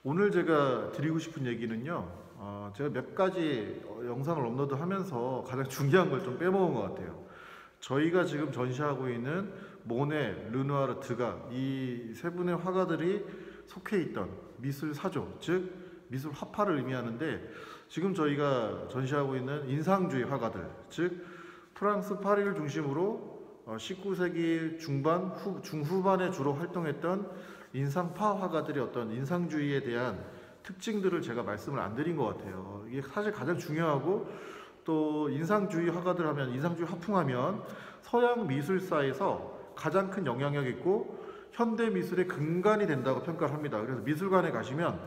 오늘 제가 드리고 싶은 얘기는요, 제가 몇 가지 영상을 업로드하면서 가장 중요한 걸 좀 빼먹은 것 같아요. 저희가 지금 전시하고 있는 모네, 르누아르, 드가 이 세 분의 화가들이 속해 있던 미술 사조, 즉 미술 화파를 의미하는데, 지금 저희가 전시하고 있는 인상주의 화가들, 즉 프랑스 파리를 중심으로 19세기 중반, 중후반에 주로 활동했던 인상파 화가들의 어떤 인상주의에 대한 특징들을 제가 말씀을 안 드린 것 같아요. 이게 사실 가장 중요하고, 또 인상주의 화가들 하면, 인상주의 화풍하면 서양 미술사에서 가장 큰 영향력 있고 현대 미술의 근간이 된다고 평가를 합니다. 그래서 미술관에 가시면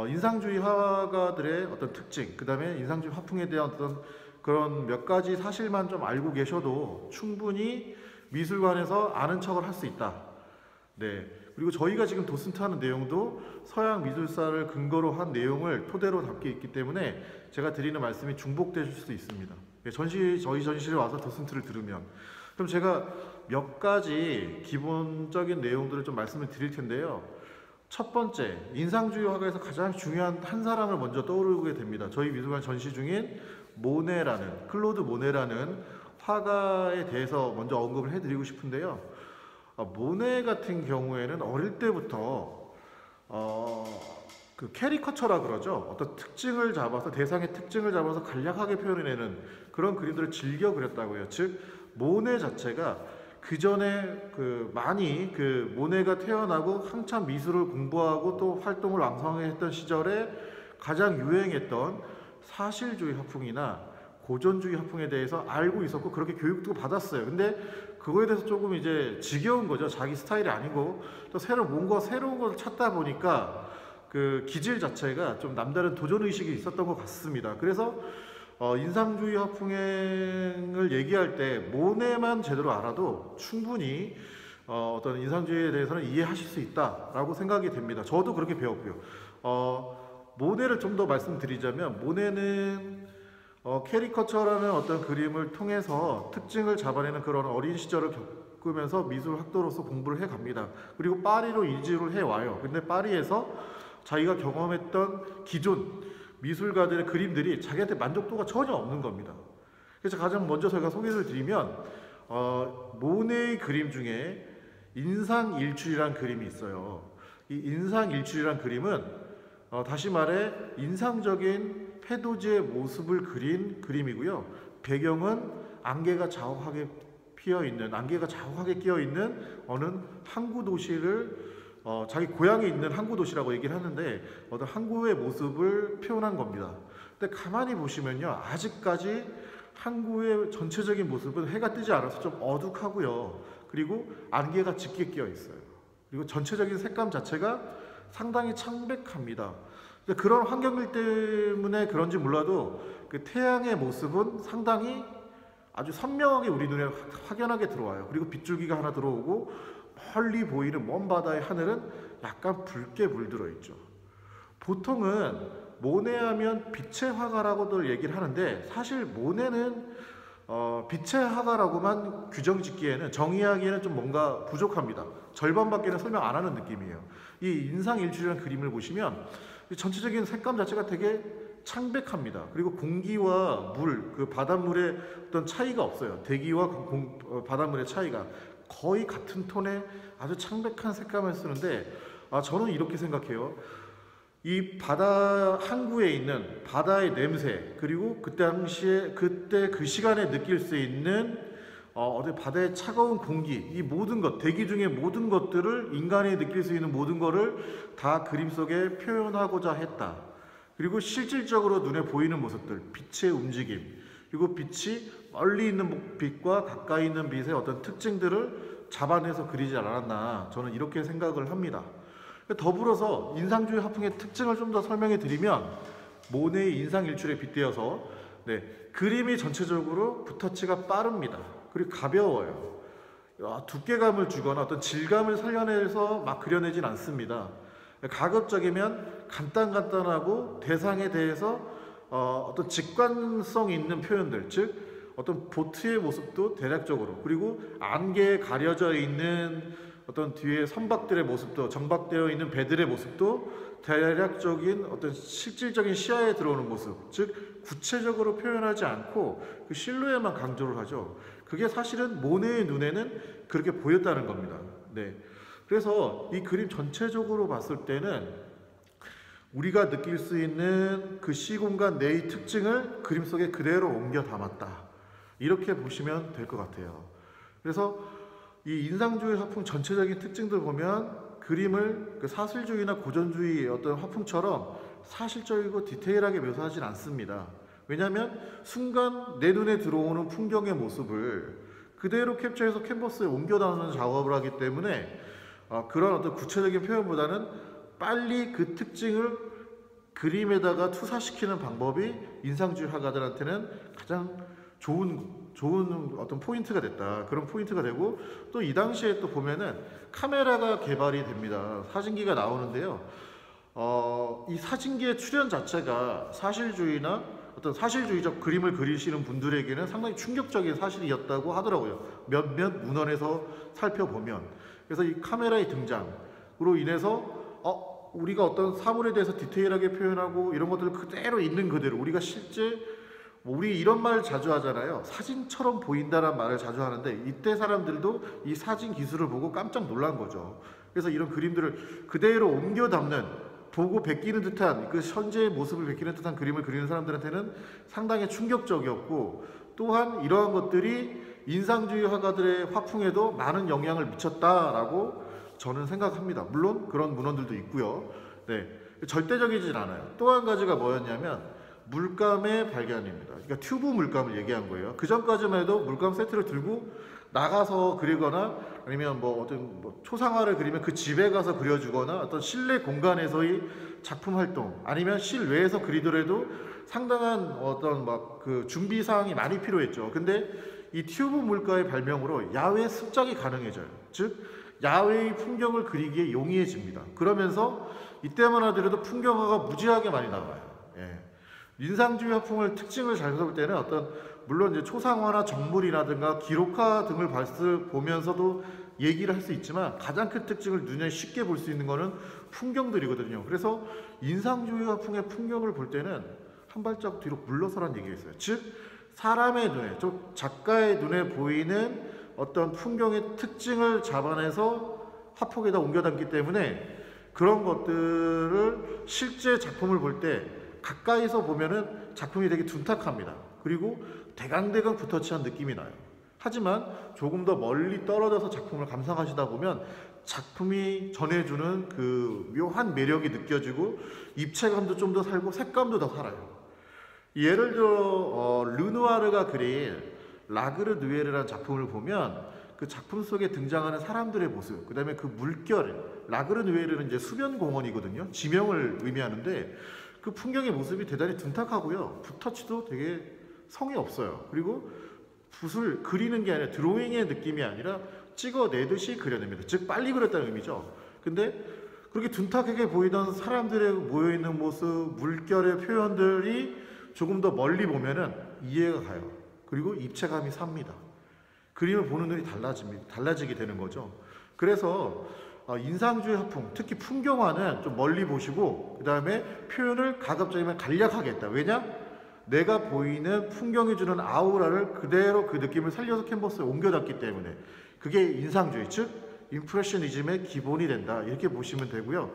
인상주의 화가들의 어떤 특징, 그 다음에 인상주의 화풍에 대한 어떤 그런 몇 가지 사실만 좀 알고 계셔도 충분히 미술관에서 아는 척을 할 수 있다. 네. 그리고 저희가 지금 도슨트 하는 내용도 서양 미술사를 근거로 한 내용을 토대로 담고 있기 때문에 제가 드리는 말씀이 중복되실 수도 있습니다. 저희 전시실에 와서 도슨트를 들으면. 그럼 제가 몇 가지 기본적인 내용들을 좀 말씀을 드릴 텐데요. 첫 번째, 인상주의 화가에서 가장 중요한 한 사람을 먼저 떠오르게 됩니다. 저희 미술관 전시 중인 모네라는, 클로드 모네라는 화가에 대해서 먼저 언급을 해드리고 싶은데요. 모네 같은 경우에는 어릴 때부터 그 캐리커처라 그러죠. 어떤 특징을 잡아서, 대상의 특징을 잡아서 간략하게 표현해내는 그런 그림들을 즐겨 그렸다고요. 즉 모네 자체가 그 전에 많이 모네가 태어나고 한참 미술을 공부하고 또 활동을 왕성하게 했던 시절에 가장 유행했던 사실주의 화풍이나 고전주의 화풍에 대해서 알고 있었고 그렇게 교육도 받았어요. 근데 그거에 대해서 조금 이제 지겨운 거죠. 자기 스타일이 아니고 또 뭔가 새로운 걸 찾다 보니까 그 기질 자체가 좀 남다른 도전 의식이 있었던 것 같습니다. 그래서 인상주의 화풍을 얘기할 때 모네만 제대로 알아도 충분히 어떤 인상주의에 대해서는 이해하실 수 있다라고 생각이 됩니다. 저도 그렇게 배웠고요. 모네를 좀 더 말씀드리자면, 모네는 캐리커처라는 어떤 그림을 통해서 특징을 잡아내는 그런 어린 시절을 겪으면서 미술 학도로서 공부를 해 갑니다. 그리고 파리로 이주를 해 와요. 근데 파리에서 자기가 경험했던 기존 미술가들의 그림들이 자기한테 만족도가 전혀 없는 겁니다. 그래서 가장 먼저 저희가 소개를 드리면, 모네의 그림 중에 인상일출이라는 그림이 있어요. 이 인상일출이라는 그림은 다시 말해 인상적인 페도지의 모습을 그린 그림이고요. 배경은 안개가 자욱하게 피어있는, 안개가 자욱하게 끼어있는 어느 항구 도시를 자기 고향에 있는 항구 도시라고 얘기를 하는데 어떤 항구의 모습을 표현한 겁니다. 근데 가만히 보시면요, 아직까지 항구의 전체적인 모습은 해가 뜨지 않아서 좀 어둑하고요. 그리고 안개가 짙게 끼어 있어요. 그리고 전체적인 색감 자체가 상당히 창백합니다. 그런 환경들 때문에 그런지 몰라도 그 태양의 모습은 상당히 아주 선명하게 우리 눈에 확연하게 들어와요. 그리고 빗줄기가 하나 들어오고 멀리 보이는 먼 바다의 하늘은 약간 붉게 물들어 있죠. 보통은 모네 하면 빛의 화가라고들 얘기를 하는데, 사실 모네는 빛의 화가라고만 규정 짓기에는, 정의하기에는 좀 뭔가 부족합니다. 절반밖에는 설명 안 하는 느낌이에요. 이 인상일출이라는 그림을 보시면 전체적인 색감 자체가 되게 창백합니다. 그리고 공기와 물, 그 바닷물의 어떤 차이가 없어요. 대기와 바닷물의 차이가 거의 같은 톤의 아주 창백한 색감을 쓰는데, 저는 이렇게 생각해요. 이 바다 항구에 있는 바다의 냄새, 그리고 그때 그 시간에 느낄 수 있는 어디 바다의 차가운 공기, 이 모든 것, 대기 중의 모든 것들을, 인간이 느낄 수 있는 모든 것을 다 그림 속에 표현하고자 했다. 그리고 실질적으로 눈에 보이는 모습들, 빛의 움직임, 그리고 빛이 멀리 있는 빛과 가까이 있는 빛의 어떤 특징들을 잡아내서 그리지 않았나, 저는 이렇게 생각을 합니다. 더불어서 인상주의 화풍의 특징을 좀 더 설명해 드리면, 모네의 인상일출에 빗대어서 그림이 전체적으로 붓터치가 빠릅니다. 그리고 가벼워요. 두께감을 주거나 어떤 질감을 살려내서 막 그려내진 않습니다. 가급적이면 간단하고 대상에 대해서 어떤 직관성 있는 표현들, 즉 어떤 보트의 모습도 대략적으로, 그리고 안개에 가려져 있는 어떤 뒤에 선박들의 모습도, 정박되어 있는 배들의 모습도 대략적인 어떤 실질적인 시야에 들어오는 모습, 즉 구체적으로 표현하지 않고 그 실루엣만 강조를 하죠. 그게 사실은 모네의 눈에는 그렇게 보였다는 겁니다. 네. 그래서 이 그림 전체적으로 봤을 때는 우리가 느낄 수 있는 그 시공간 내의 특징을 그림 속에 그대로 옮겨 담았다. 이렇게 보시면 될 것 같아요. 그래서 이 인상주의 화풍 전체적인 특징들 보면 그림을 그 사실주의나 고전주의 어떤 화풍처럼 사실적이고 디테일하게 묘사하진 않습니다. 왜냐하면 순간 내 눈에 들어오는 풍경의 모습을 그대로 캡처해서 캔버스에 옮겨 담는 작업을 하기 때문에 그런 어떤 구체적인 표현보다는 빨리 그 특징을 그림에다가 투사시키는 방법이 인상주의 화가들한테는 가장 좋은 어떤 포인트가 됐다. 그런 포인트가 되고 또 이 당시에 또 보면은 카메라가 개발이 됩니다. 사진기가 나오는데요. 이 사진기의 출현 자체가 사실주의나 어떤 사실주의적 그림을 그리시는 분들에게는 상당히 충격적인 사실이었다고 하더라고요. 몇몇 문헌에서 살펴보면. 그래서 이 카메라의 등장으로 인해서 우리가 어떤 사물에 대해서 디테일하게 표현하고 이런 것들을 그대로 있는 그대로 우리가 실제 우리 이런 말 자주 하잖아요. 사진처럼 보인다는 말을 자주 하는데 이때 사람들도 이 사진 기술을 보고 깜짝 놀란 거죠. 그래서 이런 그림들을 그대로 옮겨 담는 보고 베끼는 듯한 그 현재의 모습을 베끼는 듯한 그림을 그리는 사람들한테는 상당히 충격적이었고 또한 이러한 것들이 인상주의 화가들의 화풍에도 많은 영향을 미쳤다라고 저는 생각합니다. 물론 그런 문헌들도 있고요. 네, 절대적이진 않아요. 또 한 가지가 뭐였냐면 물감의 발견입니다. 그러니까 튜브 물감을 얘기한 거예요. 그 전까지만 해도 물감 세트를 들고 나가서 그리거나 아니면 뭐 어떤 초상화를 그리면 그 집에 가서 그려주거나 어떤 실내 공간에서의 작품 활동 아니면 실외에서 그리더라도 상당한 어떤 막 그 준비 사항이 많이 필요했죠. 근데 이 튜브 물감의 발명으로 야외 습작이 가능해져요. 즉 야외의 풍경을 그리기에 용이해집니다. 그러면서 이때만 하더라도 풍경화가 무지하게 많이 나와요. 예. 인상주의 화풍을 특징을 잘 볼 때는 어떤 물론 이제 초상화나 정물이라든가 기록화 등을 보면서도 얘기를 할 수 있지만 가장 큰 특징을 눈에 쉽게 볼 수 있는 거는 풍경들이거든요. 그래서 인상주의 화풍의 풍경을 볼 때는 한 발자국 뒤로 물러서라는 얘기가 있어요. 즉 사람의 눈에, 즉 작가의 눈에 보이는 어떤 풍경의 특징을 잡아내서 화폭에다 옮겨 담기 때문에 그런 것들을 실제 작품을 볼 때 가까이서 보면은 작품이 되게 둔탁합니다. 그리고 대강대강 붓터치한 느낌이 나요. 하지만 조금 더 멀리 떨어져서 작품을 감상하시다 보면 작품이 전해주는 그 묘한 매력이 느껴지고 입체감도 좀 더 살고 색감도 더 살아요. 예를 들어 르누아르가 그린 라그르 누에르라는 작품을 보면 그 작품 속에 등장하는 사람들의 모습, 그 다음에 그 물결, 라그르 누에르는 이제 수변 공원이거든요. 지명을 의미하는데 그 풍경의 모습이 대단히 둔탁하고요. 붓터치도 되게 성이 없어요. 그리고 붓을 그리는 게 아니라 드로잉의 느낌이 아니라 찍어내듯이 그려냅니다. 즉 빨리 그렸다는 의미죠. 근데 그렇게 둔탁하게 보이던 사람들의 모여있는 모습, 물결의 표현들이 조금 더 멀리 보면은 이해가 가요. 그리고 입체감이 삽니다. 그림을 보는 눈이 달라지게 되는 거죠. 그래서 인상주의 화풍, 특히 풍경화는 좀 멀리 보시고 그 다음에 표현을 가급적이면 간략하게 했다. 왜냐? 내가 보이는 풍경이 주는 아우라를 그대로 그 느낌을 살려서 캔버스에 옮겨놨기 때문에 그게 인상주의, 즉 임프레셔니즘의 기본이 된다. 이렇게 보시면 되고요.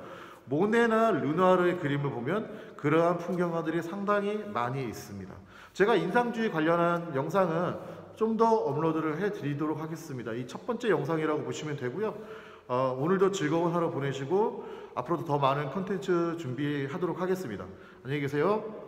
모네나 르누아르의 그림을 보면 그러한 풍경화들이 상당히 많이 있습니다. 제가 인상주의 관련한 영상은 좀 더 업로드를 해드리도록 하겠습니다. 이 첫 번째 영상이라고 보시면 되고요. 오늘도 즐거운 하루 보내시고 앞으로도 더 많은 컨텐츠 준비하도록 하겠습니다. 안녕히 계세요.